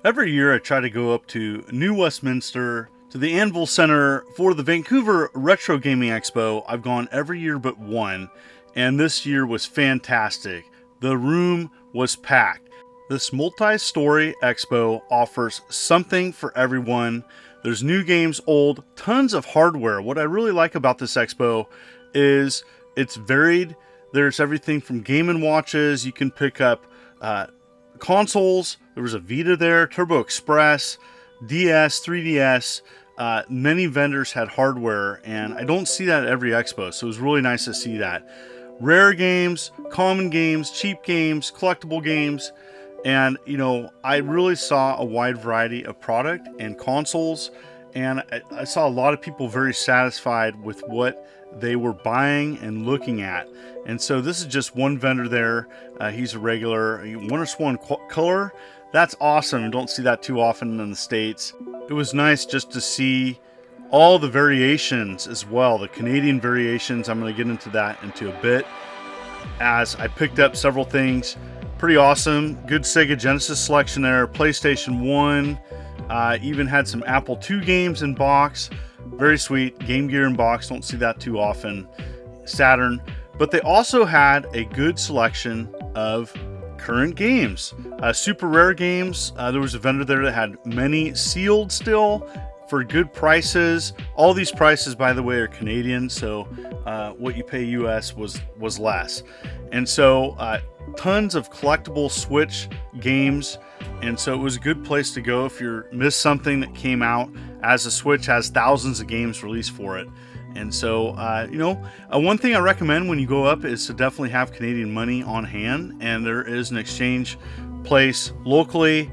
Every year I try to go up to New Westminster, to the Anvil Center for the Vancouver Retro Gaming Expo. I've gone every year but one, and this year was fantastic. The room was packed. This multi-story expo offers something for everyone. There's new games, old, tons of hardware. What I really like about this expo is it's varied. There's everything from Game & Watches. You can pick up consoles. There was a Vita there, Turbo Express, DS, 3DS. Many vendors had hardware, and I don't see that at every expo, so it was really nice to see that. Rare games, common games, cheap games, collectible games, and I really saw a wide variety of product and consoles, and I saw a lot of people very satisfied with what they were buying and looking at. And so this is just one vendor there. He's a regular. Wonder Swan color. That's awesome. You don't see that too often in the States. It was nice just to see all the variations as well. The Canadian variations. I'm going to get into that into a bit, as I picked up several things. Pretty awesome. Good Sega Genesis selection there. PlayStation 1. Even had some Apple II games in box. Very sweet. Game Gear in box. Don't see that too often. Saturn. But they also had a good selection of current games. Super rare games. There was a vendor there that had many sealed still for good prices. All these prices, by the way, are Canadian, so what you pay US was less. And so tons of collectible Switch games, and so it was a good place to go if you missed something that came out, as the Switch has thousands of games released for it. And so, one thing I recommend when you go up is to definitely have Canadian money on hand, and there is an exchange place locally.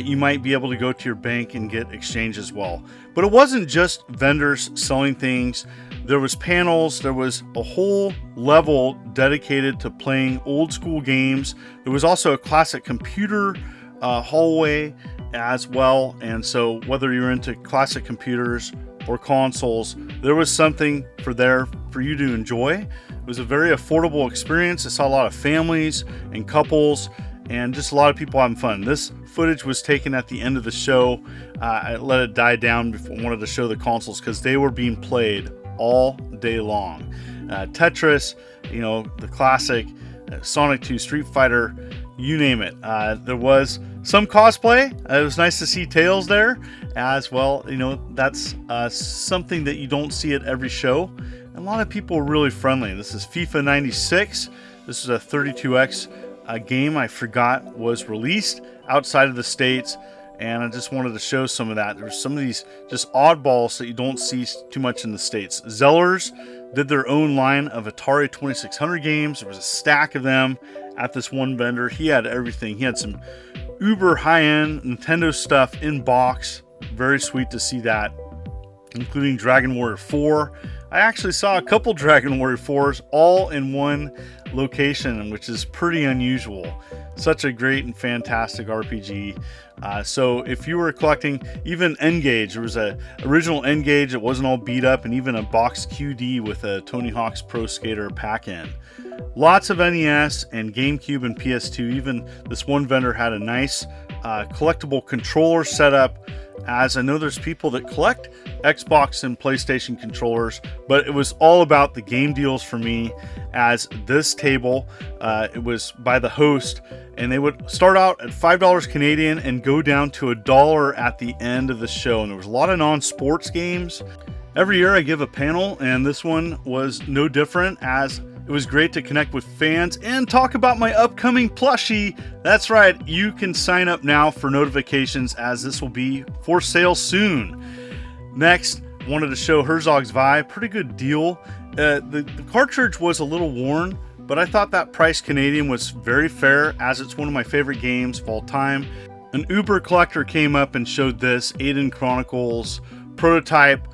You might be able to go to your bank and get exchange as well. But it wasn't just vendors selling things. There was panels. There was a whole level dedicated to playing old school games. There was also a classic computer hallway as well. And so whether you're into classic computers or consoles, there was something for you to enjoy. It was a very affordable experience. I saw a lot of families and couples and just a lot of people having fun. This footage was taken at the end of the show. I let it die down before I wanted to show the consoles because they were being played all day long. Tetris, the classic, Sonic 2, Street Fighter, you name it. There was some cosplay. It was nice to see Tails there as well. That's something that you don't see at every show. And a lot of people were really friendly. This is FIFA 96. This is a 32X game I forgot was released outside of the States, and I just wanted to show some of that. There's some of these just oddballs that you don't see too much in the States. Zellers did their own line of Atari 2600 games. There was a stack of them at this one vendor. He had everything. He had some uber high-end Nintendo stuff in box. Very sweet to see that, including Dragon Warrior 4. I actually saw a couple Dragon Warrior 4s all in one location, which is pretty unusual. Such a great and fantastic RPG. So if you were collecting even N-Gage, there was a original N-Gage that wasn't all beat up, and even a box QD with a Tony Hawk's Pro Skater pack-in. Lots of NES and GameCube and PS2. Even this one vendor had a nice collectible controller setup, as I know there's people that collect Xbox and PlayStation controllers, but it was all about the game deals for me, as this table, it was by the host, and they would start out at $5 Canadian and go down to $1 at the end of the show. And there was a lot of non-sports games. Every year I give a panel, and this one was no different, as it was great to connect with fans and talk about my upcoming plushie. That's right, you can sign up now for notifications, as this will be for sale soon. Next, wanted to show Herzog's Vibe. Pretty good deal. The cartridge was a little worn, but I thought that price Canadian was very fair, as it's one of my favorite games of all time. An Uber collector came up and showed this Aiden Chronicles prototype.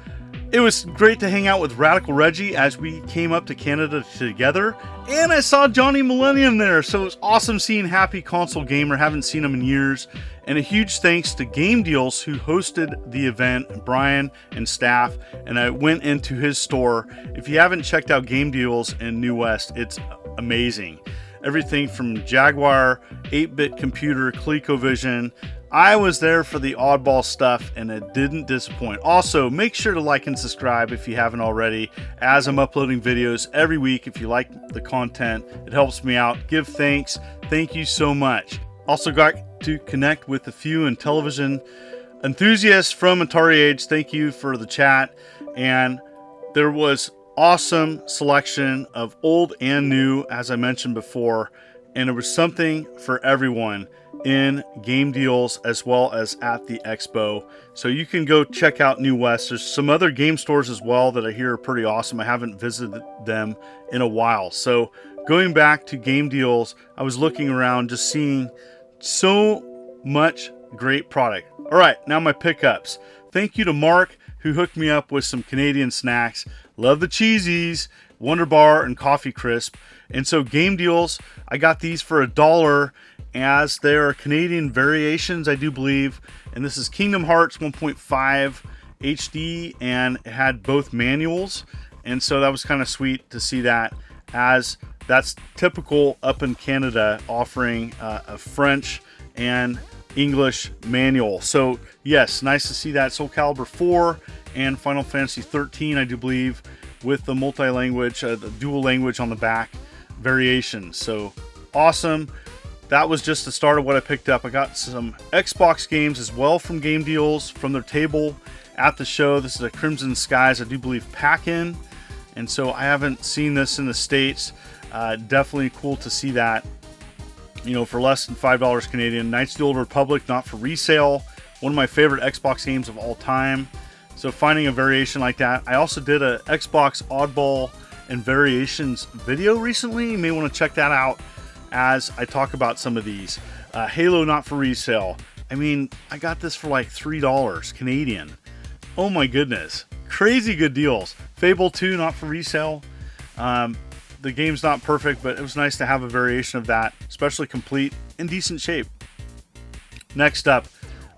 It was great to hang out with Radical Reggie as we came up to Canada together, and I saw Johnny Millennium there, so it was awesome seeing Happy Console Gamer. Haven't seen him in years. And a huge thanks to Game Deals, who hosted the event, Brian and staff, and I went into his store. If you haven't checked out Game Deals in New West, it's amazing. everything from Jaguar, 8-bit computer, ColecoVision. I was there for the oddball stuff and it didn't disappoint. Also, make sure to like and subscribe if you haven't already, as I'm uploading videos every week. If you like the content, it helps me out. Give thanks. Thank you so much. Also got to connect with a few Intellivision enthusiasts from Atari Age. Thank you for the chat. And there was awesome selection of old and new, as I mentioned before, and there was something for everyone in game deals as well as at the expo. So you can go check out New West. There's some other game stores as well that I hear are pretty awesome. I haven't visited them in a while. So going back to game deals, I was looking around just seeing so much great product. All right, now my pickups. Thank you to Mark, who hooked me up with some Canadian snacks. Love the cheesies, Wonder Bar, and Coffee Crisp. And so game deals, I got these for $1, as there are Canadian variations, I do believe. And this is Kingdom Hearts 1.5 HD, and it had both manuals. And so that was kind of sweet to see that, as that's typical up in Canada, offering a French and English manual. So yes, nice to see that. Soul Calibur 4 and Final Fantasy 13, I do believe, with the multi-language, the dual language on the back variations. So awesome. That was just the start of what I picked up. I got some Xbox games as well from Game Deals from their table at the show. This is a Crimson Skies, I do believe, pack-in. And so I haven't seen this in the States. Definitely cool to see that, you know, for less than $5 Canadian. Knights of the Old Republic, not for resale. One of my favorite Xbox games of all time. So finding a variation like that. I also did a Xbox Oddball and Variations video recently. You may want to check that out as I talk about some of these. Halo, not for resale. I mean, I got this for like $3 Canadian. Oh my goodness. Crazy good deals. Fable 2, not for resale. The game's not perfect, but it was nice to have a variation of that, especially complete, in decent shape. Next up,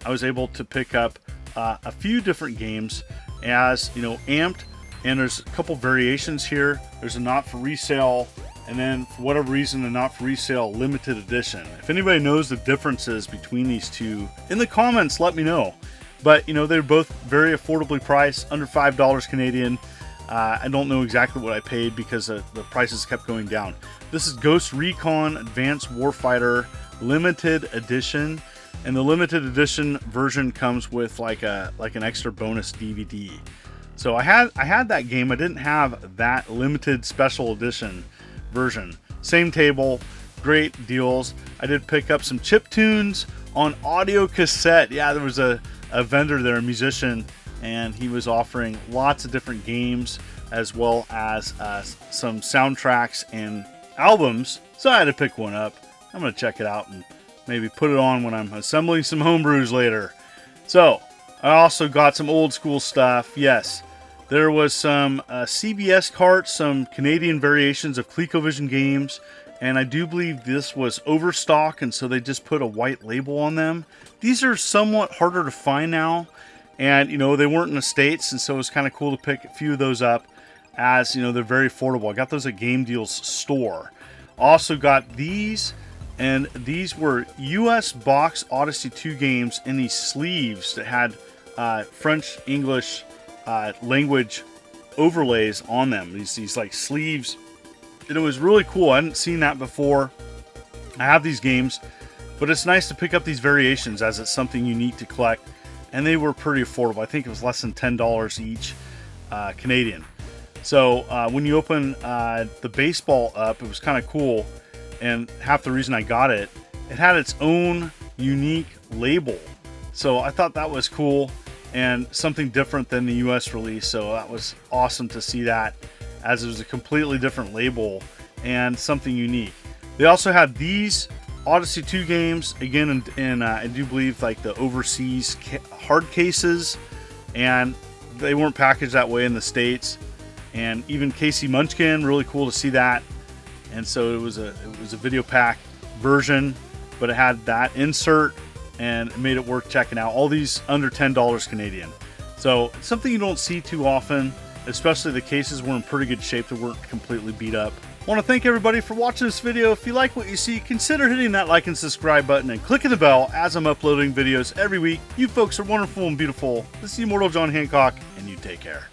I was able to pick up a few different games, as you know, Amped, and there's a couple variations here. There's a not for resale, and then for whatever reason, a not for resale limited edition. If anybody knows the differences between these two, in the comments, let me know. But you know, they're both very affordably priced, under $5 Canadian. I don't know exactly what I paid because the prices kept going down. This is Ghost Recon Advanced Warfighter Limited Edition, and the limited edition version comes with like an extra bonus DVD. So I had that game. I didn't have that limited special edition version. Same table, great deals. I did pick up some chip tunes on audio cassette. Yeah, there was a vendor there, a musician, and he was offering lots of different games as well as some soundtracks and albums. So I had to pick one up. I'm going to check it out and maybe put it on when I'm assembling some homebrews later. So I also got some old school stuff. Yes, there was some CBS carts, some Canadian variations of ColecoVision games, and I do believe this was overstock, and so they just put a white label on them. These are somewhat harder to find now. And, you know, they weren't in the States, and so it was kind of cool to pick a few of those up, as, you know, they're very affordable. I got those at Game Deals store. Also got these, and these were US Box Odyssey 2 games in these sleeves that had French, English language overlays on them. These like sleeves. And it was really cool. I hadn't seen that before. I have these games, but it's nice to pick up these variations as it's something unique to collect. And they were pretty affordable. I think it was less than $10 each Canadian. So when you open the baseball up, it was kind of cool. And half the reason I got it, it had its own unique label. So I thought that was cool and something different than the US release. So that was awesome to see that, as it was a completely different label and something unique. They also had these Odyssey 2 games, again, in I do believe like the overseas hard cases, and they weren't packaged that way in the States. And even Casey Munchkin, really cool to see that. And so it was a video pack version, but it had that insert and it made it worth checking out. All these under $10 Canadian. So it's something you don't see too often, especially the cases were in pretty good shape. They weren't completely beat up. I want to thank everybody for watching this video. If you like what you see, consider hitting that like and subscribe button and clicking the bell as I'm uploading videos every week. You folks are wonderful and beautiful. This is Immortal John Hancock, and you take care.